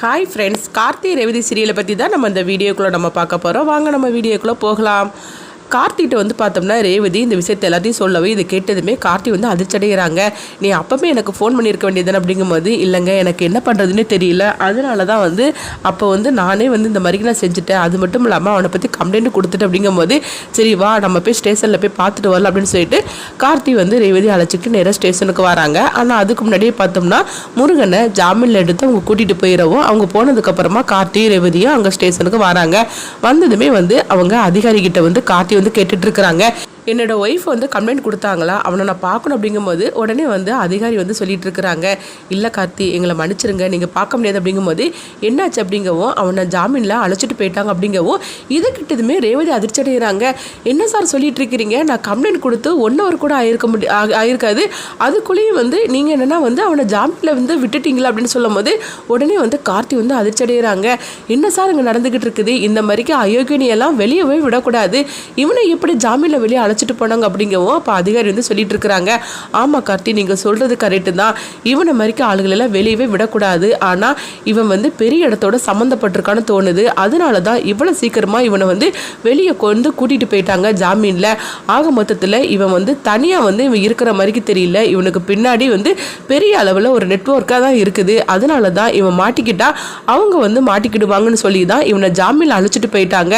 Hi friends, Karthi Revathi சீரியலை பற்றி தான் நம்ம இந்த வீடியோக்குள்ளே நம்ம பார்க்க போகிறோம். வாங்க நம்ம வீடியோக்குள்ளே போகலாம். கார்த்திகிட்ட வந்து பார்த்தோம்னா ரேவதி இந்த விஷயத்தை எல்லாத்தையும் சொல்லவே இதை கேட்டதுமே கார்த்தி வந்து அதிர்ச்சடைகிறாங்க. நீ அப்போவே எனக்கு ஃபோன் பண்ணியிருக்க வேண்டியதுன்னு அப்படிங்கும்போது, இல்லைங்க எனக்கு என்ன பண்ணுறதுன்னே தெரியல, அதனால தான் வந்து அப்போ வந்து நானே வந்து இந்த மாதிரி நான் செஞ்சுட்டேன், அது மட்டும் இல்லாமல் அவனை பற்றி கம்ப்ளைண்ட் கொடுத்துட்டு அப்படிங்கும்போது, சரி வா நம்ம போய் ஸ்டேஷனில் போய் பார்த்துட்டு வரலாம் அப்படின்னு சொல்லிட்டு கார்த்தி வந்து ரேவதி அழைச்சிட்டு நேராக ஸ்டேஷனுக்கு வராங்க. ஆனால் அதுக்கு முன்னாடியே பார்த்தோம்னா முருகனை ஜாமீனில் எடுத்து அவங்க கூட்டிகிட்டு போயிடவும், அவங்க போனதுக்கப்புறமா கார்த்தி ரேவதியும் அங்கே ஸ்டேஷனுக்கு வராங்க. வந்ததுமே வந்து அவங்க அதிகாரிகிட்ட வந்து கார்த்தி வந்து கேட்டுட்டு இருக்கிறாங்க, என்னோட ஒய்ஃப் வந்து கம்ப்ளைண்ட் கொடுத்தாங்களா, அவனை நான் பார்க்கணும் அப்படிங்கும்போது உடனே வந்து அதிகாரி வந்து சொல்லிட்டு இருக்கிறாங்க, இல்லை கார்த்தி எங்களை மன்னிச்சிருங்க நீங்கள் பார்க்க முடியாது அப்படிங்கும்போது, என்னாச்சு அப்படிங்கவும் அவனை ஜாமீனில் அழைச்சிட்டு போயிட்டாங்க அப்படிங்கவும் இது கிட்டதுமே ரேவதி அதிர்ச்சி அடைகிறாங்க. என்ன சார் சொல்லிட்டு இருக்கிறீங்க, நான் கம்ப்ளைண்ட் கொடுத்து 1 hour கூட ஆயிருக்காது, அதுக்குள்ளேயும் வந்து நீங்கள் என்னென்னா வந்து அவனை ஜாமீனில் வந்து விட்டுட்டீங்களா அப்படின்னு சொல்லும் போது உடனே வந்து கார்த்தி வந்து அதிர்ச்சி அடைகிறாங்க. என்ன சார் இங்கே நடந்துக்கிட்டு இருக்குது, இந்த மாதிரிக்கு அயோக்கியனையெல்லாம் வெளியவே விடக்கூடாது, இவனை எப்படி ஜாமீனில் வெளியே அழைச்சிட்டு போனாங்க அப்படிங்கவும் அப்போ அதிகாரி வந்து சொல்லிட்டு இருக்கிறாங்க. ஆமாம் கார்த்தி நீங்கள் சொல்கிறது கரெக்டு தான், இவனை மாதிரிக்கு ஆளுகளெல்லாம் வெளியவே விடக்கூடாது, ஆனால் இவன் வந்து பெரிய இடத்தோட சம்மந்தப்பட்டிருக்கான்னு தோணுது, அதனால தான் இவ்வளோ சீக்கிரமாக இவனை வந்து வெளியே கொண்டு கூட்டிகிட்டு போயிட்டாங்க ஜாமீனில். ஆக மொத்தத்தில் இவன் வந்து தனியாக வந்து இவன் இருக்கிற மாதிரிக்கு தெரியல, இவனுக்கு பின்னாடி வந்து பெரிய அளவில் ஒரு நெட்வொர்க்காக தான் இருக்குது, அதனால தான் இவன் மாட்டிக்கிட்டா அவங்க வந்து மாட்டிக்கிடுவாங்கன்னு சொல்லி தான் இவனை ஜாமீனில் அழைச்சிட்டு போயிட்டாங்க.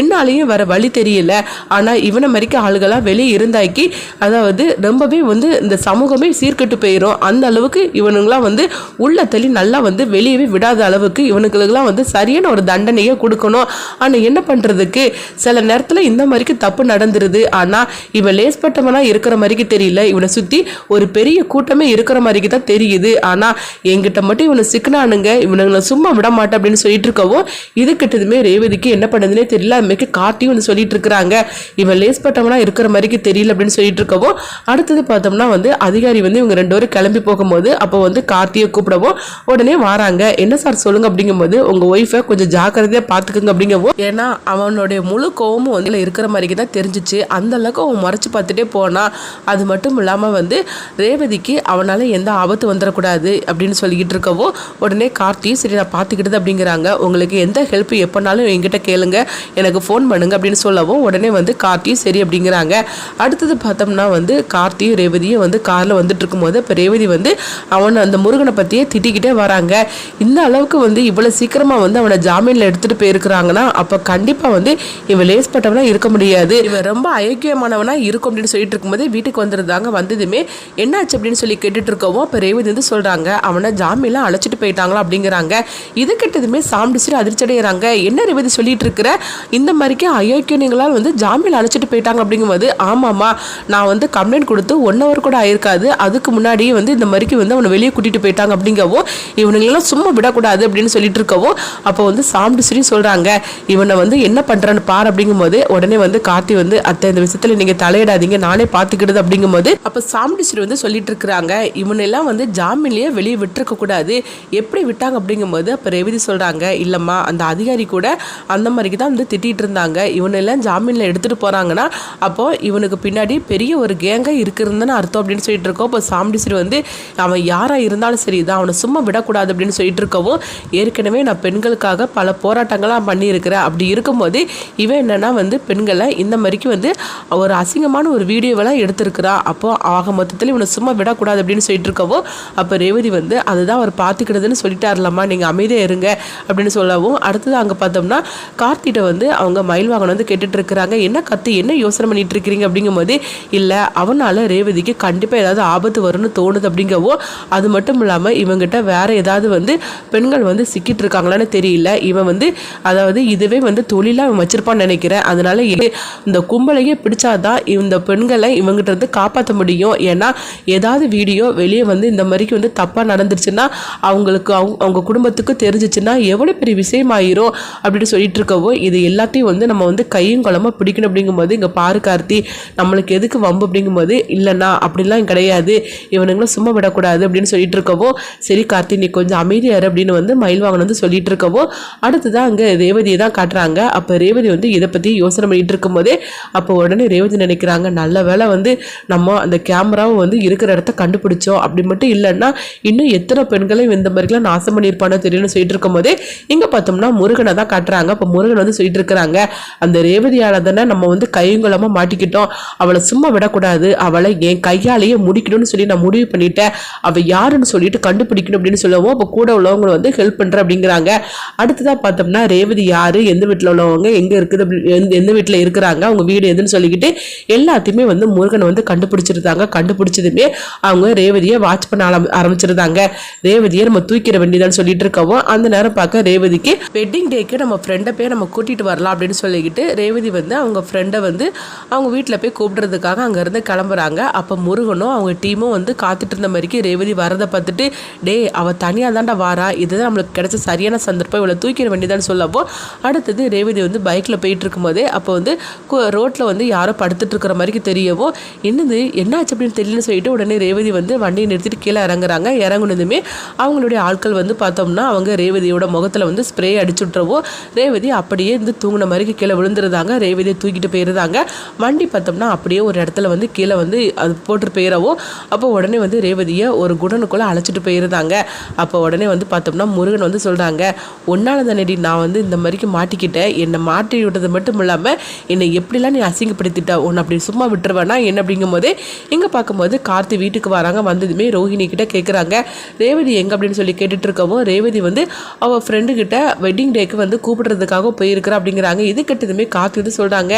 என்னாலையும் வேற வழி தெரியல, ஆனால் இவனை மாதிரிக்கு ஆளுகளாக வெளியே இருந்தாக்கி அதாவது ரொம்பவே வந்து இந்த சமூகமே சீர்கெட்டு போயிடும், அந்த அளவுக்கு இவனுங்களாம் வந்து உள்ள தள்ளி நல்லா வந்து வெளியவே விடாத அளவுக்கு இவனுங்களுக்கெல்லாம் வந்து சரியான ஒரு தண்டனையை கொடுக்கணும். ஆனால் என்ன பண்ணுறதுக்கு சில நேரத்தில் இந்த மாதிரிக்கு தப்பு நடந்துருது, ஆனால் இவன் லேஸ்பட்டவனா இருக்கிற மாதிரிக்கு தெரியல, இவனை சுற்றி ஒரு பெரிய கூட்டமே இருக்கிற மாதிரிக்கு தான் தெரியுது, ஆனால் என்கிட்ட மட்டும் இவனை சிக்கனானுங்க, இவனுங்களை சும்மா விட மாட்டேன் அப்படின்னு சொல்லிட்டு இருக்கவும் இது கிட்டதுமே ரேவதிக்கு என்ன பண்ணுதுன்னே தெரியல. அதுமாதிரி கார்த்தியும் வந்து சொல்லிட்டு இருக்கிறாங்க, இவன் லேஸ்பட்டவனா இருக்கிற மாதிரிக்கு தெரியல அப்படின்னு சொல்லிட்டு இருக்கவும் அடுத்தது பார்த்தோம்னா வந்து அதிகாரி வந்து இவங்க 2 பேரும் கிளம்பி போகும்போது அப்போ வந்து கார்த்தியை கூப்பிடவும் உடனே வராங்க. என்ன சார் சொல்லுங்க அப்படிங்கும்போது, உங்க ஒய்ஃபை கொஞ்சம் ஜாக்கிரதையா பார்த்துக்குங்க அப்படிங்கவும், ஏன்னா அவனுடைய முழு கோவமும் வந்து இருக்கிற மாதிரிக்கு தான் தெரிஞ்சிச்சு, அந்த அளவுக்கு அவன் மறைச்சு பார்த்துட்டே போனா, அது மட்டும் இல்லாமல் வந்து ரேவதிக்கு அவனால எந்த ஆபத்து வந்துடக்கூடாது அப்படின்னு சொல்லிக்கிட்டு இருக்கவும் உடனே கார்த்தி சரி நான் பார்த்துக்கிட்டது அப்படிங்கிறாங்க, உங்களுக்கு எந்த ஹெல்ப் எப்போனாலும் என்கிட்ட கேளுங்க, எனக்கு ஃபோன் பண்ணுங்க அப்படின்னு சொல்லவும் உடனே வந்து கார்த்தி சரி அப்படிங்கிறாங்க. அடுத்தது பார்த்தோம்னா வந்து கார்த்தியும் ரேவதியும் வந்து காரில் வந்துட்டு இருக்கும்போது இப்போ ரேவதி வந்து அவனை அந்த முருகனை பற்றியே திட்டிக்கிட்டே வராங்க. இந்த அளவுக்கு வந்து இவ்வளோ சீக்கிரமாக வந்து அவனை ஜாமீனில் எடுத்துகிட்டு போயிருக்கிறாங்கன்னா அப்போ கண்டிப்பாக வந்து இவன் லேஸ்பட்டவனா இருக்க முடியாது, இவன் ரொம்ப அயோக்கியமானவனா இருக்கும் அப்படின்னு சொல்லிட்டு இருக்கும்போது வீட்டுக்கு வந்துருந்தாங்க. வந்ததுமே என்னாச்சு அப்படின்னு சொல்லி கேட்டுட்டு இருக்கவும் இப்போ ரேவதி வந்து சொல்கிறாங்க, அவனை ஜாமீனில் அழைச்சிட்டு போயிட்டாங்களா அப்படிங்கிறாங்க. இது கிட்டதுமே சாம்பிடிச்சு அதிர்ச்சி அடைகிறாங்க. என்ன ரேவதி சொல்லிட்டு இருக்கிற, இந்த மாதிரிக்கு அயோக்கியங்களால் வந்து ஜாமீனில் அழைச்சிட்டு போயிட்டாங்க அப்படிங்கும்போது, ஆமாம்மா நான் வந்து கம்ப்ளைண்ட் கொடுத்து 1 hour கூட ஆயிருக்காது, அதுக்கு முன்னாடியே வந்து இந்த மாதிரிக்கு வந்து அவனை வெளியே கூட்டிகிட்டு போயிட்டாங்க அப்படிங்கவும் இவனுங்களெல்லாம் சும்மா விடக்கூடாது அப்படின்னு சொல்லிட்டு இருக்கவும் அப்போ வந்து சாம்பிடிச்சு சொல்கிறாங்க, இவனை வந்து என்ன பண்ணுறான்னு பார் அப்படிங்கும்போது உடனே வந்து கார்த்தி வந்து அத்தை இந்த விஷயத்தில் நீங்கள் தலையிடாதீங்க நானே பார்த்துக்கிடுது அப்படிங்கும்போது அப்போ சாம்பிடிச்சு வந்து சொல்லிட்டு இருக்கிறாங்க, இவனெல்லாம் வந்து ஜாமீன்லேயே வெளியே விட்டுருக்க கூடாது, எப்படி விட்டாங்க அப்படிங்கும்போது அப்போ ரேவதி சொல்கிறாங்க, இல்லைம்மா அந்த அதிகாரி கூட அந்த மாதிரிக்கு தான் வந்து திட்டிகிட்டு இருந்தாங்க, இவனெல்லாம் ஜாமீனில் எடுத்துகிட்டு போகிறாங்கன்னா அப்போ இவனுக்கு பின்னாடி பெரிய ஒரு கேங்க இருக்குதுன்னு அர்த்தம் அப்படின்னு சொல்லிட்டு இருக்கோம். இப்போ சாம்பிடிச்சு வந்து அவன் யாராக இருந்தாலும் சரி தான் அவனை சும்மா விடக்கூடாது அப்படின்னு சொல்லிட்டு இருக்கவும், ஏற்கனவே நான் பெண்களுக்காக பல போராட்டங்களாக பண்ணியிருக்கிறேன், அப்படி இருக்கும்போது இவன் என்னன்னா வந்து பெண்களை இந்த மாதிரிக்கு வந்து ஒரு அசிங்கமான ஒரு வீடியோவெல்லாம் எடுத்திருக்கிறான், அப்போ ஆக மொத்தத்தில் இவனை சும்மா விடக்கூடாது அப்படின்னு சொல்லிட்டு இருக்கவும் அப்போ ரேவதி வந்து அதுதான் அவர் பார்த்துக்கிடுதுன்னு சொல்லிட்டாருலாமா, நீங்கள் அமைதியாக இருங்க அப்படின்னு சொல்லவும் அடுத்தது அங்கே பார்த்தோம்னா கார்த்திகிட்ட வந்து அவங்க மயில் வாகனம் வந்து கேட்டுட்டு இருக்கிறாங்க, என்ன கத்து என்ன யோசனை பண்ணிட்டு இருக்கிறீங்க அப்படிங்கும்போது, இல்லை அவனால் ரேவதிக்கு கண்டிப்பாக ஏதாவது ஆபத்து வரும்னு தோணுது அப்படிங்கவோ, அது மட்டும் இல்லாமல் இவங்கிட்ட வேற ஏதாவது வந்து பெண்கள் வந்து சிக்கிட்டு இருக்காங்களான்னு தெரியல, இவன் வந்து அதாவது இதுவே வந்து தொழிலாக இவன் வச்சிருப்பான்னு நினைக்கிறேன், அதனால இந்த கும்பலையே பிடிச்சாதான் இந்த பெண்களை இவங்கிட்ட இருந்து காப்பாற்ற முடியும், ஏன்னா ஏதாவது வீடியோ வெளியே வந்து இந்த மாதிரிக்கு வந்து தப்பாக நடந்துருச்சுன்னா அவங்களுக்கு அவங்க குடும்பத்துக்கு தெரிஞ்சிச்சுன்னா எவ்வளோ பெரிய விஷயமாயிரும் அப்படின்னு சொல்லிட்டு இருக்கவோ, இது எல்லாத்தையும் வந்து நம்ம வந்து கையும் குளமாக பிடிக்கணும் அப்படிங்கும்போது இங்கே பாருக்காரு கார்த்தி, நம்மளுக்கு எதுக்கு வம்பு அப்படிங்கும்போது இல்லைண்ணா அப்படிலாம் கிடையாது, இவனுங்களும் சும்மா விடக்கூடாது அப்படின்னு சொல்லிட்டு இருக்கவும், சரி கார்த்தி நீ கொஞ்சம் அமைதியாரு அப்படின்னு வந்து மயில்வாகன் வந்து சொல்லிட்டு இருக்கவும், அடுத்துதான் அங்கே ரேவதியை தான் காட்டுறாங்க. அப்போ ரேவதி வந்து இதை பற்றி யோசனை பண்ணிட்டு இருக்கும்போதே அப்போ உடனே ரேவதி நினைக்கிறாங்க, நல்ல வேளை வந்து நம்ம அந்த கேமராவை வந்து இருக்கிற இடத்த கண்டுபிடிச்சோம், அப்படி மட்டும் இல்லைன்னா இன்னும் எத்தனை பெண்களையும் இந்த மாதிரிலாம் நாசம் பண்ணியிருப்பானோ தெரியும்னு சொல்லிட்டு இருக்கும் போதே இங்கே பார்த்தோம்னா முருகனை தான் காட்டுறாங்க. அப்போ முருகன் வந்து சொல்லிட்டு இருக்கிறாங்க, அந்த ரேவதியால தானே நம்ம வந்து கையுங்கலமாக மாட்டிக்கிட்டோம், அவளை சும்மா விடக்கூடாது, அவளை என் கையாலேயே முடிக்கணும்னு சொல்லி நான் முடிவு பண்ணிட்டேன், அவள் யாருன்னு சொல்லிட்டு கண்டுபிடிக்கணும் அப்படின்னு சொல்லவும் அப்போ கூட உள்ளவங்க வந்து ஹெல்ப் பண்ணுற அப்படிங்கிறாங்க. அடுத்ததான் பார்த்தோம்னா ரேவதி யாரு, எந்த வீட்டில் உள்ளவங்க, எங்கே இருக்குது, எந்த வீட்டில் இருக்கிறாங்க, அவங்க வீடு எதுன்னு சொல்லிக்கிட்டு எல்லாத்தையுமே வந்து முருகனை வந்து கண்டுபிடிச்சிருந்தாங்க. கண்டுபிடிச்சதுமே அவங்க ரேவதியை வாட்ச் பண்ண ஆரம்பிச்சிருந்தாங்க. ரேவதியை நம்ம தூக்கிட வேண்டியதான்னு சொல்லிட்டு இருக்கவும் அந்த நேரம் பார்க்க ரேவதிக்கு வெட்டிங் டேக்கு நம்ம ஃப்ரெண்டை போய் நம்ம கூட்டிட்டு வரலாம் அப்படின்னு சொல்லிக்கிட்டு ரேவதி வந்து அவங்க ஃப்ரெண்டை வந்து அவங்க வீட்டில் போய் கூப்பிடுறதுக்காக அங்கேருந்து கிளம்புறாங்க. அப்போ முருகனும் அவங்க டீமும் வந்து காத்துட்டு இருந்த மாதிரிக்கு ரேவதி வரதை பார்த்துட்டு, டே அவள் தனியாக தாண்டா வாரா, இதுதான் நம்மளுக்கு கிடைச்ச சரியான சந்தர்ப்பம், இவளை தூக்கிட வேண்டியதான்னு சொல்லப்போ அடுத்தது ரேவதி வந்து பைக்கில் போயிட்டு இருக்கும்போதே அப்போ வந்து ரோட்டில் வந்து யாரோ படுத்துட்டு இருக்கிற மாதிரி தெரியவோ, என்னது என்னாச்சு அப்படின்னு தெரியலன்னு சொல்லிட்டு உடனே ரேவதி வந்து வண்டியை நிறுத்திட்டு கீழே இறங்குறாங்க. இறங்குனதுமே அவங்களுடைய ஆட்கள் வந்து பார்த்தோம்னா அவங்க ரேவதியோட முகத்தில் வந்து ஸ்ப்ரே அடிச்சு விட்றவோ ரேவதி அப்படியே வந்து தூங்கின மாதிரி கீழே விழுந்துருந்தாங்க. ரேவதியை தூக்கிட்டு போயிருந்தாங்க. வண்டி பார்த்தோம்னா அப்படியே ஒரு இடத்துல வந்து கீழே வந்து அது போட்டு போயிடவோ அப்போ உடனே வந்து ரேவதியை ஒரு குடனுக்குள்ளே அழைச்சிட்டு போயிருந்தாங்க. அப்போ உடனே வந்து பார்த்தோம்னா முருகன் வந்து சொல்கிறாங்க, ஒன்னால தானடி நான் வந்து இந்த மாதிரிக்கு மாட்டிக்கிட்டேன், என்னை மாட்டி விட்டது மட்டும் இல்லாமல் என்னை எப்படிலாம் நீ அசிங்கப்படுத்திட்ட, உன்னை அப்படி சும்மா விட்டுருவேனா என்ன அப்படிங்கும் போதே இங்கே பார்க்கும்போது கார்த்தி வீட்டுக்கு வராங்க. வந்ததுமே ரோஹிணி கிட்ட கேட்குறாங்க, ரேவதி எங்கே அப்படின்னு சொல்லி கேட்டுட்டு இருக்கவும் ரேவதி வந்து அவள் ஃப்ரெண்டு கிட்ட வெட்டிங் டேக்கு வந்து கூப்பிடுறதுக்காக போயிருக்கிறா அப்படிங்கிறாங்க. இது கிட்டதுமே கார்த்தி வந்து சொல்கிறாங்க,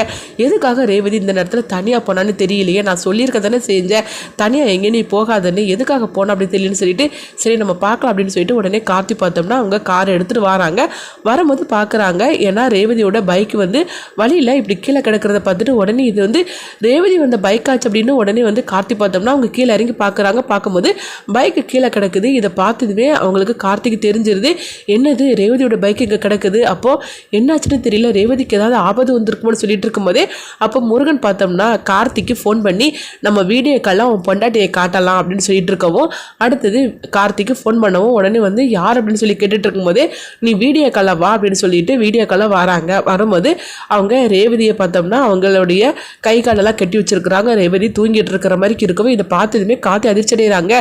எதுக்காக ரேவதி இந்த நேரத்தில் தனியாக போனான்னு தெரியலையே, நான் சொல்லியிருக்க தானே செஞ்சேன், தனியாக எங்கே நீ போகாதன்னு, எதுக்காக போன அப்படின்னு தெரியலன்னு சொல்லிட்டு சரி நம்ம பார்க்கலாம் அப்படின்னு சொல்லிட்டு உடனே கார்த்தி பார்த்தோம்னா அவங்க காரை எடுத்துகிட்டு வராங்க. வரும்போது பார்க்குறாங்க, ஏன்னா ரேவதியோட பைக் வந்து வழியில் இப்படி கீழே கிடக்கிறத பார்த்துட்டு உடனே இது வந்து ரேவதி வந்த பைக் ஆச்சு அப்படின்னு உடனே வந்து கார்த்தி பார்த்தோம்னா அவங்க கீழே இறங்கி பார்க்குறாங்க. பார்க்கும்போது பைக்கு கீழே கிடக்குது. இதை பார்த்ததுமே அவங்களுக்கு கார்த்திக்கு தெரிஞ்சிருது, என்னது ரேவதியோட பைக் இங்கே கிடக்குது, அப்போது என்னாச்சுன்னு தெரியல, ரேவதிக்கு ஏதாவது ஆபத்து வந்திருக்குமோன்னு சொல்லிட்டு இருக்கும்போதே அப்போ முருகன் பார்த்தோம்னா கார்த்திக்கு ஃபோன் பண்ணி நம்ம வீடியோக்கெல்லாம் அவன் பொண்டாட்டியை காட்டலாம் அப்படின்னு சொல்லிட்டு இருக்கவும் அடுத்தது கார்த்திக்கு ஃபோன் பண்ணவும் உடனே வந்து யார் அப்படின்னு சொல்லி கேட்டுட்டு இருக்கும்போதே நீ வீடியோ காலில் வா அப்படின்னு சொல்லிட்டு வீடியோ காலில் வராங்க. வரும்போது அவங்க ரேவதியை பார்த்தோம்னா அவங்களுடைய கை காலெல்லாம் கட்டி வச்சிருக்கிறாங்க. ரேவதி தூங்கிட்டு இருக்கிற மாதிரி இருக்கவும் இதை பார்த்ததுமே கார்த்தி அதிர்ச்சி அடைகிறாங்க.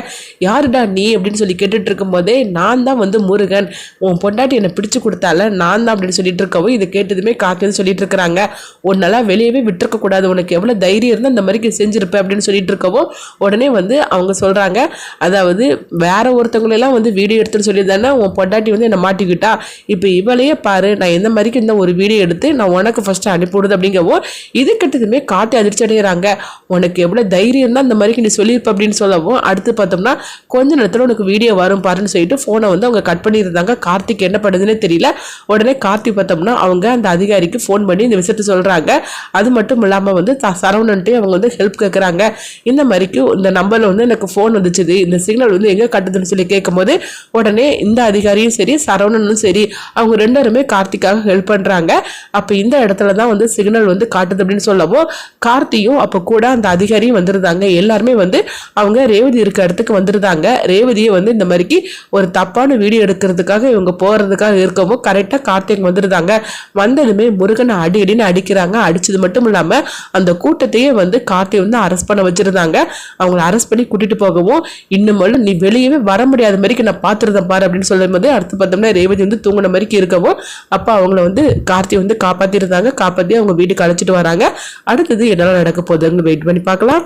யாருடா நீ அப்படின்னு சொல்லி கேட்டுட்டு இருக்கும்போதே நான் தான் வந்து முருகன், உன் பொண்டாட்டி என்னை பிடிச்சு கொடுத்தால நான் தான் அப்படின்னு சொல்லிட்டு இருக்கவும் இதை கேட்டதுமே கார்த்தி வந்து சொல்லிட்டு இருக்கிறாங்க, உன்னெல்லாம் வெளியவே விட்டுருக்க கூடாது, உனக்கு எவ்வளோ தைரியம் இருந்தால் இந்த மாதிரி செஞ்சிருப்பேன் அப்படின்னு சொல்லிட்டு இருக்கவும் உடனே வந்து அவங்க சொல்கிறாங்க, அதாவது வேற ஒருத்தவங்களெல்லாம் வந்து வீடியோ எடுத்துன்னு சொல்லி தானே உன் பொண்டாட்டி வந்து என்னை மாட்டிக்கிட்டா, இப்போ இவளையே பாரு நான் எந்த மாதிரிக்கு இந்த ஒரு வீடியோ எடுத்து நான் உனக்கு ஃபஸ்ட்டு அனுப்பிவிடுது அப்படிங்கவும் இது கிட்டதுமே கார்த்தி அதிர்ச்சி அடைகிறாங்க. உனக்கு எவ்வளோ தைரியம் தான் இந்த மாதிரிக்கு நீ சொல்லியிருப்ப அப்படின்னு சொல்லவும் அடுத்து பார்த்தோம்னா கொஞ்ச நேரத்தில் உனக்கு வீடியோ வரும் பாருன்னு சொல்லிட்டு ஃபோனை வந்து அவங்க கட் பண்ணியிருந்தாங்க. கார்த்திக் என்ன பண்ணுதுன்னே தெரியல. உடனே கார்த்தி பார்த்தோம்னா அவங்க அந்த அதிகாரிக்கு ஃபோன் பண்ணி இந்த விஷயத்த சொல்கிறாங்க. அது மட்டும் இல்லாமல் வந்து சரவணன்ட்டே அவங்க வந்து ஹெல்ப் கேட்குறாங்க. இந்த மாதிரிக்கு இந்த நம்பரில் வந்து எனக்கு ஃபோன் வந்துச்சுது, இந்த சிக்னல் வந்து எங்கே கட்டுதுன்னு சொல்லி கேட்கும்போது உடனே இந்த அதிகாரியும் சரி சரவணனும் சரி அவங்க ரெண்டருமே கார்த்திக்காக ஹெல்ப் பண்ணுறாங்க. அப்போ இந்த இடத்துல தான் வந்து சிக்னல் வந்து காட்டுது அப்படின்னு சொல்லவும் கார்த்தியும் அப்போ கூட அந்த அதிகாரியும் வந்துருந்தாங்க. எல்லாருமே வந்து அவங்க ரேவதி இருக்க இடத்துக்கு வந்துருந்தாங்க. ரேவதியை வந்து இந்த மாதிரிக்கு ஒரு தப்பான வீடியோ எடுக்கிறதுக்காக இவங்க போகிறதுக்காக இருக்கவும் கரெக்டாக கார்த்திக் வந்துருந்தாங்க. வந்ததுமே முருகனை அடின்னு அடிக்கிறாங்க. அடிச்சது மட்டும் இல்லாமல் அந்த கூட்டத்தையே வந்து கார்த்தி வந்து அரெஸ்ட் பண்ண வச்சிருந்தாங்க. அவங்களை அரெஸ்ட் பண்ணி கூட்டிட்டு போகவும் இன்னும் நீ வெளியவே வர முடியாத மாதிரிக்கு நான் பார்த்துருந்தேன் பாரு அப்படின்னு சொல்லும் போது அடுத்து பார்த்தோம்னா ரேவதி வந்து தூங்கின மாதிரிக்கு இருக்கவும் அப்போ அவங்கள வந்து கார்த்தி வந்து காப்பாற்றிருந்தாங்க. காப்பாற்றி அவங்க வீட்டுக்கு அழைச்சிட்டு வராங்க. அடுத்தது என்னெல்லாம் நடக்க போகுதுன்னு வெயிட் பண்ணி பார்க்கலாம்.